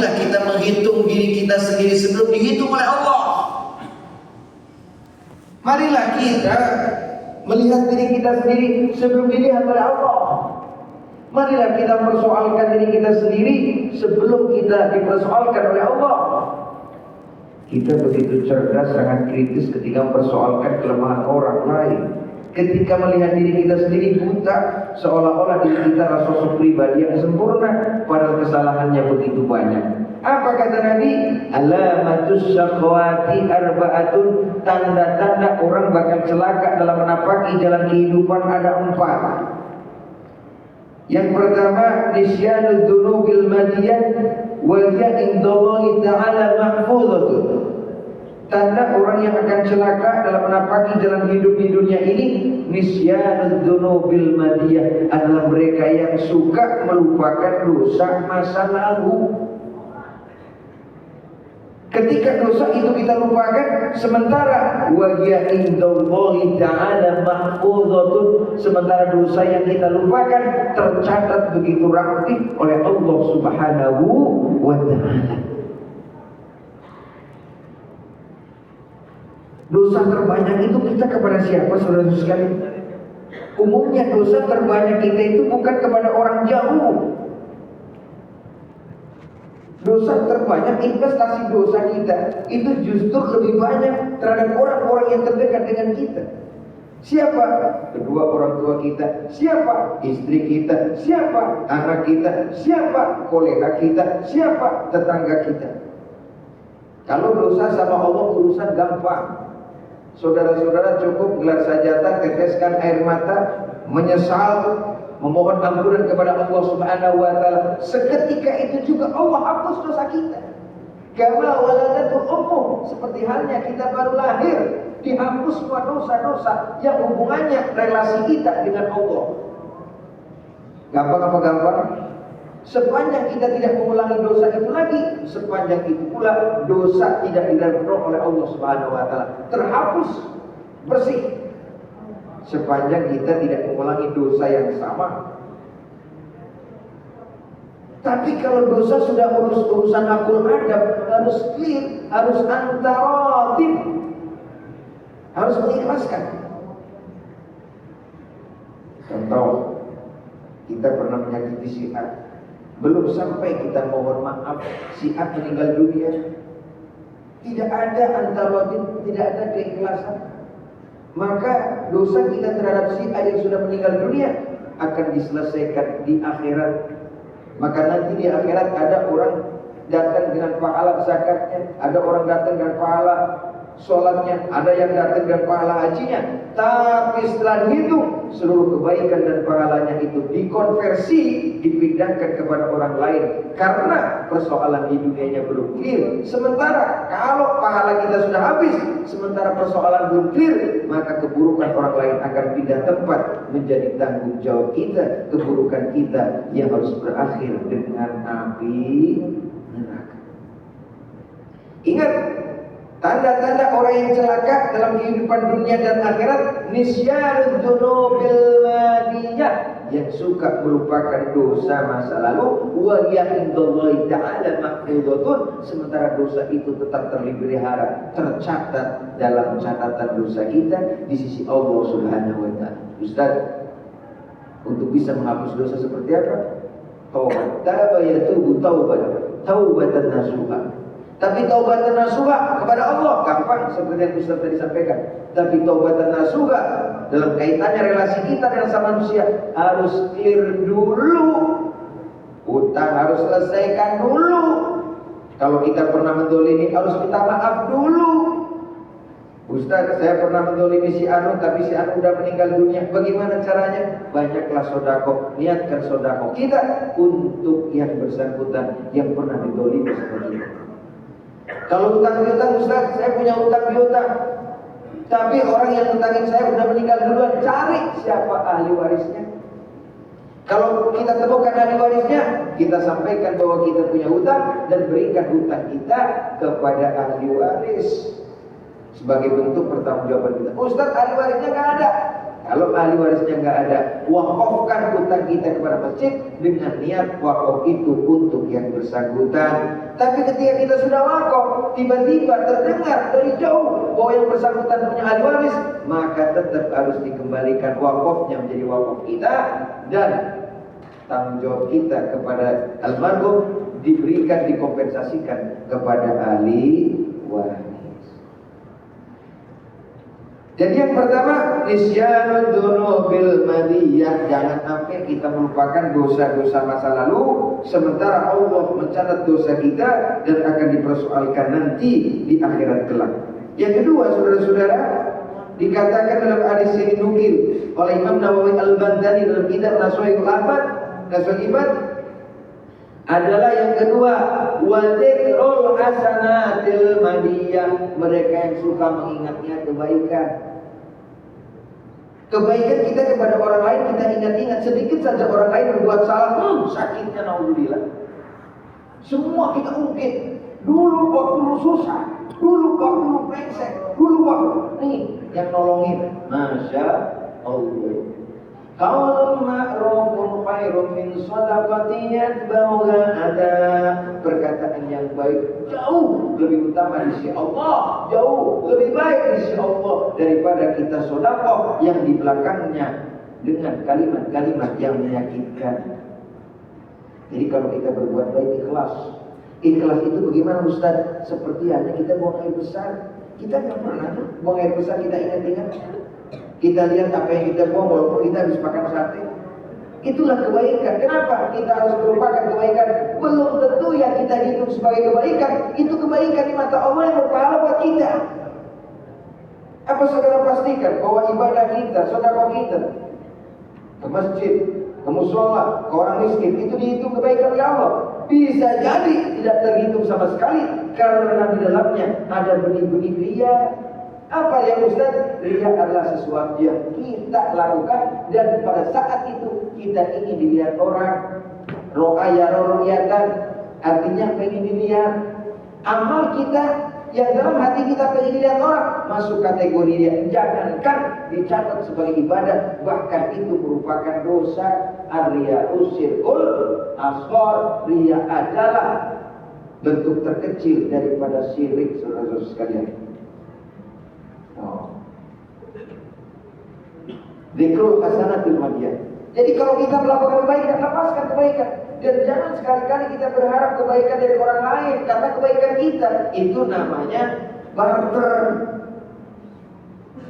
Marilah kita menghitung diri kita sendiri sebelum dihitung oleh Allah. Marilah kita melihat diri kita sendiri sebelum dilihat oleh Allah. Marilah kita mempersoalkan diri kita sendiri sebelum kita dipersoalkan oleh Allah. Kita begitu cerdas, sangat kritis ketika mempersoalkan kelemahan orang lain. Ketika melihat diri kita sendiri buta, seolah-olah diri kita adalah sosok pribadi yang sempurna, padahal kesalahannya begitu banyak. Apa kata Nabi? Alamatus syaqwati arba'atun, tanda-tanda orang bakal celaka dalam menapaki jalan kehidupan ada 4. Yang pertama, nisyanud dunubil madiyah wa hiya indallahi ta'ala mahfuzatun. Tanda orang yang akan celaka dalam menapaki jalan hidup di dunia ini, nisyanud dunubil madiyah, adalah mereka yang suka melupakan dosa masa lalu. Ketika dosa itu kita lupakan, sementara wa hiya indallahi ta'ala mahfuzatun, sementara dosa yang kita lupakan tercatat begitu rapi oleh Allah Subhanahu wa ta'ala. Dosa terbanyak itu kita kepada siapa, saudara sekalian? Umumnya dosa terbanyak kita itu bukan kepada orang jauh. Dosa terbanyak, investasi dosa kita itu justru lebih banyak terhadap orang-orang yang terdekat dengan kita. Siapa? Kedua orang tua kita. Siapa? Istri kita. Siapa? Anak kita. Siapa? Kolega kita. Siapa? Tetangga kita. Kalau dosa sama Allah urusan gampang. Saudara-saudara cukup gelar sajadah, teteskan air mata, menyesal, memohon ampunan kepada Allah Subhanahu wa ta'ala. Seketika itu juga Allah hapus dosa kita. Kama waladatul ummuh, seperti halnya kita baru lahir, dihapus semua dosa-dosa yang hubungannya relasi kita dengan Allah. Gampang apa gampang? Sepanjang kita tidak mengulangi dosa itu lagi, sepanjang itu pula dosa tidak diredam oleh Allah Subhanahu wa ta'ala, terhapus bersih. Sepanjang kita tidak mengulangi dosa yang sama. Tapi kalau dosa sudah urusan akul adab, harus clear, harus antaratin, harus mengikhlaskan. Contoh, kita pernah menyakiti si A, belum sampai kita mohon maaf, si A meninggal dunia, tidak ada antaratin, tidak ada keikhlasan, maka dosa kita terhadap si A yang sudah meninggal dunia akan diselesaikan di akhirat. Maka nanti di akhirat ada orang datang dengan pahala zakatnya, ada orang datang dengan pahala sholatnya, ada yang datang dengan pahala hajinya. Tapi setelah dihitung, seluruh kebaikan dan pahalanya itu dikonversi, dipindahkan kepada orang lain, karena persoalan di dunianya belum clear. Sementara kalau pahala kita sudah habis, sementara persoalan belum clear, maka keburukan orang lain akan pindah tempat menjadi tanggung jawab kita. Keburukan kita yang harus berakhir dengan api neraka. Ingat, tanda-tanda orang yang celaka dalam kehidupan dunia dan akhirat, nisyanud dunubil madiyah, yang suka melupakan dosa masa lalu, wa yaqinullahi ta'ala mahfuzatun, sementara dosa itu tetap terpelihara, tercatat dalam catatan dosa kita di sisi Allah Subhanahu wa ta'ala. Ustaz, untuk bisa menghapus dosa seperti apa? Taubat, taba yatubu taubatan nasuha. Tapi taubatan nasuha kepada Allah gampang, seperti yang Ustaz tadi sampaikan. Tapi taubatan nasuha dalam kaitannya relasi kita dengan sama manusia harus clear dulu. Utang harus selesaikan dulu. Kalau kita pernah mendolimi harus minta maaf dulu. Ustaz, saya pernah mendolimi si Anu, tapi si Anu udah meninggal dunia. Bagaimana caranya? Banyaklah sodako, niatkan sodako kita untuk yang bersangkutan yang pernah didolimi seperti itu. Kalau utang piutang, Ustaz, saya punya utang piutang, tapi orang yang utangin saya udah meninggal duluan. Cari siapa ahli warisnya. Kalau kita temukan ahli warisnya, kita sampaikan bahwa kita punya utang dan berikan utang kita kepada ahli waris sebagai bentuk pertanggungjawaban kita. Ustaz, ahli warisnya nggak ada. Kalau ahli warisnya nggak ada, wakafkan hutang kita kepada masjid dengan niat wakaf itu untuk yang bersangkutan. Tapi ketika kita sudah wakaf, tiba-tiba terdengar dari jauh bahwa yang bersangkutan punya ahli waris, maka tetap harus dikembalikan wakafnya menjadi wakaf kita, dan tanggung jawab kita kepada almarhum diberikan, dikompensasikan kepada ahli waris. Jadi yang pertama, nisyanul dzunubil madiyah, jangan sampai kita melupakan dosa-dosa masa lalu sementara Allah mencatat dosa kita dan akan dipersoalkan nanti di akhirat kelak. Yang kedua, saudara-saudara, dikatakan dalam hadis yang dinukil oleh Imam Nawawi Al-Bandani dalam kitab Nashwaul Ibad adalah yang kedua, wa dzikrul hasanatil madiyah, mereka yang suka mengingatnya kebaikan. Kebaikan kita kepada orang lain kita ingat-ingat. Sedikit saja orang lain berbuat salah, sakitnya naudzubillah. Semua kita ungkit. Dulu waktu lu susah, dulu waktu lu brengsek, dulu waktu nih yang nolongin. Masya Allah. Qaulun ma'rufun khairun min shadaqatin yatba'uha ada. Perkataan yang baik jauh lebih utama di sisi Allah, jauh lebih baik di sisi Allah daripada kita sedekah yang di belakangnya dengan kalimat-kalimat yang menyakitkan. Jadi kalau kita berbuat baik ikhlas. Ikhlas itu bagaimana Ustaz? Seperti halnya kita buang air besar. Kita nggak pernah buang air besar kita ingat-ingat. Kita lihat apa yang kita buang walaupun kita habis makan sate. Itulah kebaikan. Kenapa kita harus melupakan kebaikan? Belum tentu yang kita hitung sebagai kebaikan itu kebaikan di mata Allah yang berpahala buat kita. Apa saudara pastikan bahwa ibadah kita, sedekah kita ke masjid, ke mushola, ke orang miskin itu dihitung kebaikan oleh Allah? Bisa jadi tidak terhitung sama sekali karena di dalamnya ada benih-benih riya. Apa yang Ustaz? Riya adalah sesuatu yang kita lakukan dan pada saat itu kita ingin dilihat orang. Ro'aya ro'yatan, artinya pengen dilihat. Amal kita yang dalam hati kita pengen dilihat orang masuk kategori riya. Jangankan dicatat sebagai ibadah, bahkan itu merupakan dosa. Ar-riya'u syirkul asghar. Riya adalah bentuk terkecil daripada syirik, saudara-saudara sekalian. Dzikrul hasanatil madiyah. Jadi kalau kita melakukan kebaikan, lepaskan kebaikan. Dan jangan sekali-kali kita berharap kebaikan dari orang lain. Karena kebaikan kita itu namanya barter.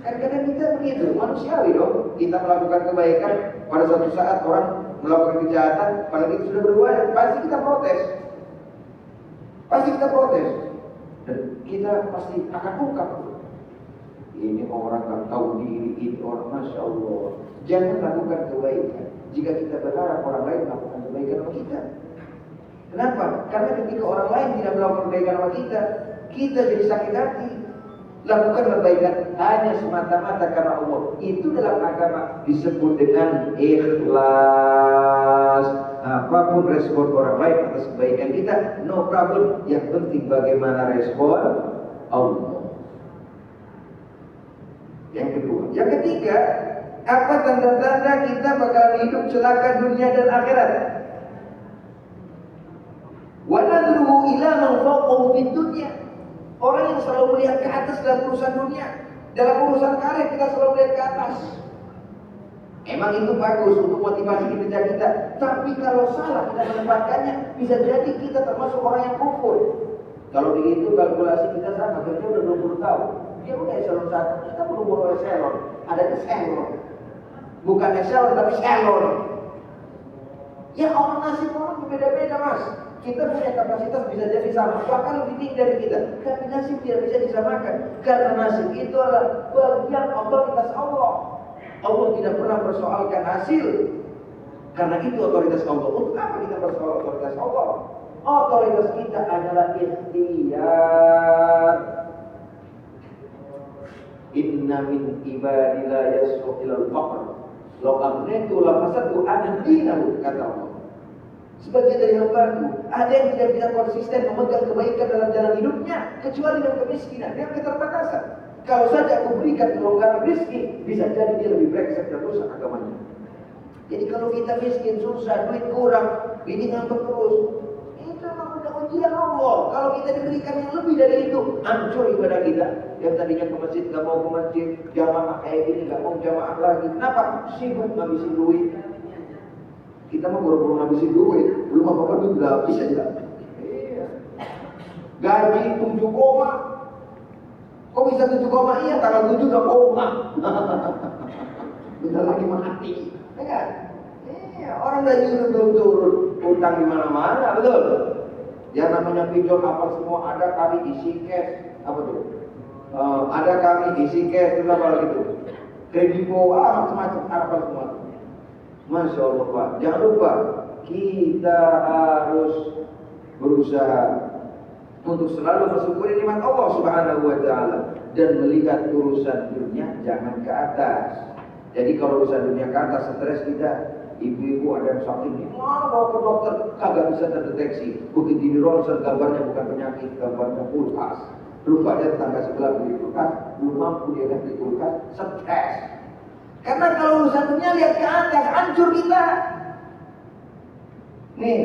Kadang-kadang kita begitu, manusiawi dong. Kita melakukan kebaikan, pada suatu saat orang melakukan kejahatan, padahal kita sudah berbuat, pasti kita protes. Pasti kita protes. Dan kita pasti akan ungkap. Ini orang gak tahu diri, ini orang Masya Allah. Jangan lakukan kebaikan jika kita berharap orang lain melakukan kebaikan sama kita. Kenapa? Karena ketika orang lain tidak melakukan kebaikan sama kita, kita jadi sakit hati. Lakukan kebaikan hanya semata-mata karena Allah. Itu dalam agama disebut dengan ikhlas. Apapun respon orang lain atas kebaikan kita, no problem. Yang penting bagaimana respon Allah. Yang kedua. Yang ketiga, apa tanda-tanda kita bakal hidup celaka dunia dan akhirat? Wa nadruhu ila man fawqahu fid dunya. Orang yang selalu melihat ke atas dalam urusan dunia, dalam urusan karir kita selalu melihat ke atas. Emang itu bagus untuk motivasi kerja kita, tapi kalau salah kita menempatkannya, bisa jadi kita termasuk orang yang kufur. Kalau begitu kalkulasi kita sama, kerja udah 20 tahun. Dia udah eselon 1, kita belum mau eselon. Ada eselon. Bukan eselon, tapi eselon. Ya orang nasib orang berbeda-beda mas. Kita punya kapasitas bisa jadi sama, bahkan lebih tinggi dari kita. Tapi nasib tidak bisa disamakan. Karena nasib itu adalah bagian otoritas Allah. Allah tidak pernah persoalkan hasil. Karena itu otoritas Allah. Untuk apa kita persoal otoritas Allah? Otoritas kita adalah ikhtiar. Inna min ibadi la yasru ilal faqr. Law amnatu la fasadu an dinahu, kata Allah. Sebagian dari hambaku, ada yang tidak bisa konsisten memegang kebaikan dalam jalan hidupnya kecuali dengan kemiskinan, dengan keterbatasan. Kalau saja aku berikan kelonggaran rezeki, bisa jadi dia lebih brengsek dan rusak agamanya. Jadi kalau kita miskin, susah, duit kurang, bini ngambek terus, itu memang udah ujian Allah. Kalau kita diberikan yang lebih dari itu, hancur ibadah kita. Yang tadinya ke masjid, gak mau ke masjid, jamaah kayak gini, gak mau jamaah lagi. Kenapa? Sibuk ngabisin duit. Kita mah buru-buru ngabisin duit, belum apa-apa duit udah habis aja. Iya. Gaji 7 koma. Kok bisa 7 koma? Iya, tanggal 7 udah koma. Bentar lagi mati. Ya kan? Iya, orang gaji udah belum turun, utang di mana-mana, betul? Ya namanya pinjol apa semua ada, kami isi cash, apa tuh? Ada kami isi cash, terus apa lagi tuh? Kredivo, macam-macam, apa semua. Masya Allah Pak, jangan lupa kita harus berusaha untuk selalu bersyukuri nikmat Allah Subhanahu wa Ta'ala dan melihat urusan dunia jangan ke atas. Jadi kalau urusan dunia ke atas, stres kita, ibu-ibu ada yang sakit, gimana bawa ke dokter, kagak bisa terdeteksi. Begitu di ronsen gambarnya bukan penyakit, gambarnya kulkas. Lupa dia tetangga sebelah beli kulkas, belum mampu dia ganti kulkas, stres. Karena kalau urusan dunia lihat ke atas, hancur kita. Nih,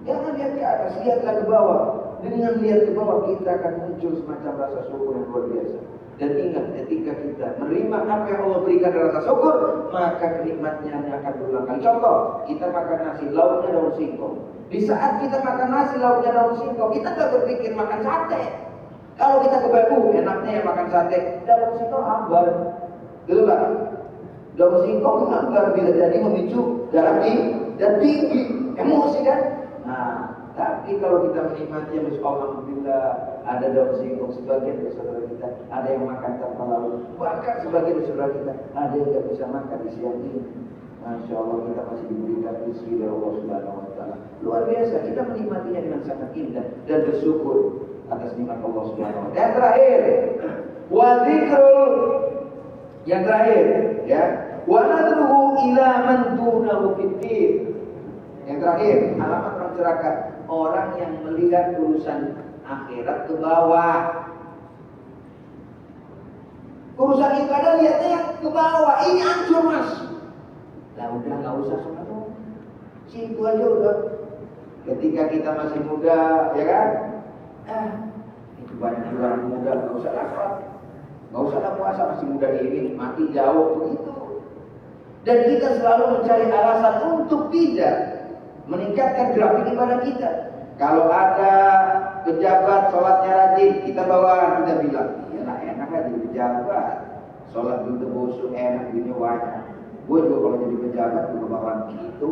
jangan lihat ke atas, lihatlah ke bawah. Dengan lihat ke bawah kita akan muncul semacam rasa syukur yang luar biasa. Dan ingat, ketika kita menerima apa yang Allah berikan dari rasa syukur, maka kenikmatnya akan berulang kali. Contoh, kita makan nasi, lauknya daun singkong. Di saat kita makan nasi, lauknya daun singkong, kita tak berpikir makan sate. Kalau kita ke Baku, enaknya yang makan sate, daun singkong hambar. Gitu kan? Daun singkong hambar bila jadi memicu darah tinggi, emosi kan? Nah, tapi kalau kita menikmati, alhamdulillah, ada daun singkong sebagian dari saudara kita, ada yang makan tanpa lauk, bahkan sebagian dari saudara kita ada yang tidak bisa makan di siang ini. Masya Allah, kita masih diberikan rezeki dari Allah Subhanahu wa Ta'ala. Luar biasa, kita menikmatinya dengan sangat indah dan bersyukur atas nikmat Allah Subhanahu wa Ta'ala. Yang terakhir, wa dzikrul, yang terakhir, ya, wa nadruhu ila man dunahu fiddin. Yang terakhir, alamat orang celaka, orang yang melihat urusan akhirat ke bawah. Urusan ibadah lihatnya yang ke bawah, ini hancur mas. Lah udah nggak usah sholat, situ aja udah. Ketika kita masih muda, ya kan? Itu banyak orang muda, nggak usah sholat, nggak usah puasa, masih muda ini, mati jauh begitu. Dan kita selalu mencari alasan untuk tidak meningkatkan grafik ibadah kita. Kalau ada pejabat sholatnya rajin, kita bawa, kita bilang, iyalah enak lah jadi pejabat. Sholat dulu busuk, enak, duitnya banyak. Gue juga kalau jadi pejabat juga bakalan gitu.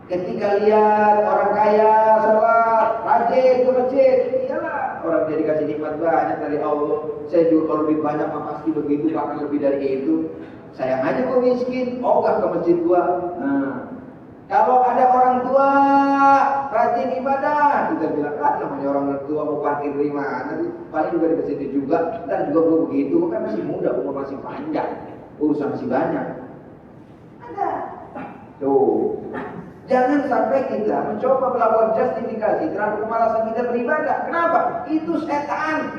Ketika lihat orang kaya sholat rajin ke masjid, iyalah orang dia dikasih nikmat banyak dari Allah. Saya juga kalau duit banyak mah pasti begitu, bahkan lebih dari itu. Sayang aja gue miskin, ogah ke masjid gua. Nah, kalau ada orang tua rajin ibadah, kita bilang, namanya orang tua mau parkir di mana sih? Paling juga di situ juga, dan juga belum begitu, kan masih muda, umur masih panjang, urusan masih banyak. Ada. Tuh. Jangan sampai kita mencoba melakukan justifikasi terhadap kemalasan kita beribadah. Kenapa? Itu setan.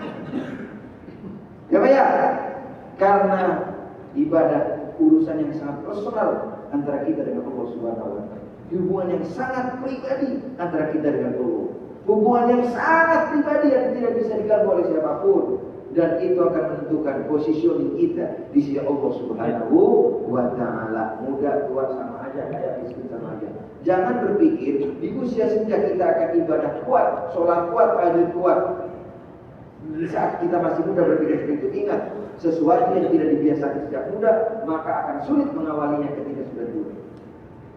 Ya Pak ya? Karena ibadah urusan yang sangat personal antara kita dengan Allah Subhanahu wa Ta'ala. Hubungan yang sangat pribadi antara kita dengan Allah. Hubungan yang sangat pribadi yang tidak bisa diganggu oleh siapapun. Dan itu akan menentukan positioning kita di sisi Allah Subhanahu wa Ta'ala. Muda, tua sama aja, kaya miskin sama aja. Jangan berpikir di usia senja kita akan ibadah kuat, sholat kuat, tahajud kuat. Di saat kita masih muda berpikir seperti itu, ingat, sesuatu yang tidak dibiasakan sejak muda, maka akan sulit mengawalinya ketika sudah tua.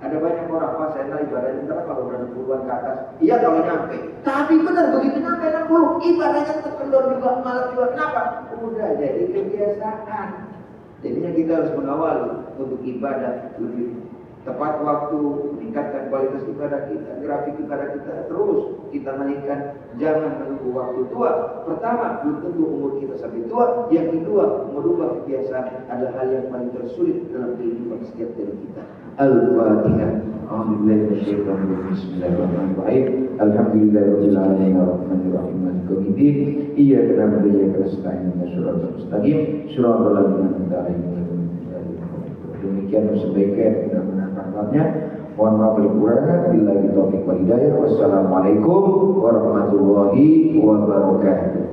Ada banyak orang, Pak, saya tahu ibadahnya ntar kalau udah 60-an ke atas. Iya kalau nyampe. Tapi benar begitu nyampe 60, ibadahnya tetap kendor juga, malah juga. Kenapa? Udah jadi kebiasaan. Jadinya kita harus mengawali untuk ibadah lebih tepat waktu, meningkatkan kualitas ibadah kita, grafik ibadah kita terus kita naikkan. Jangan menunggu waktu tua. Pertama, belum tentu umur kita sampai tua. Yang kedua, merubah kebiasaan adalah hal yang paling tersulit dalam kehidupan setiap dari kita. Al-Fatihah. Alhamdulillah. minasyaitonir rajim. Bismillahirrahmanirrahim. Alhamdulillahirabbil alamin arrahmanir rahim maliki yaumiddin. Iyyaka na'budu wa iyyaka nasta'in ihdinas siratal mustaqim siratal ladzina an'amta 'alaihim. Demikian sebaiknya mudah-mudahan manfaatnya. Mohon maaf bila kurangnya. Billahi taufiq wal hidayah. Wassalamualaikum warahmatullahi wabarakatuh.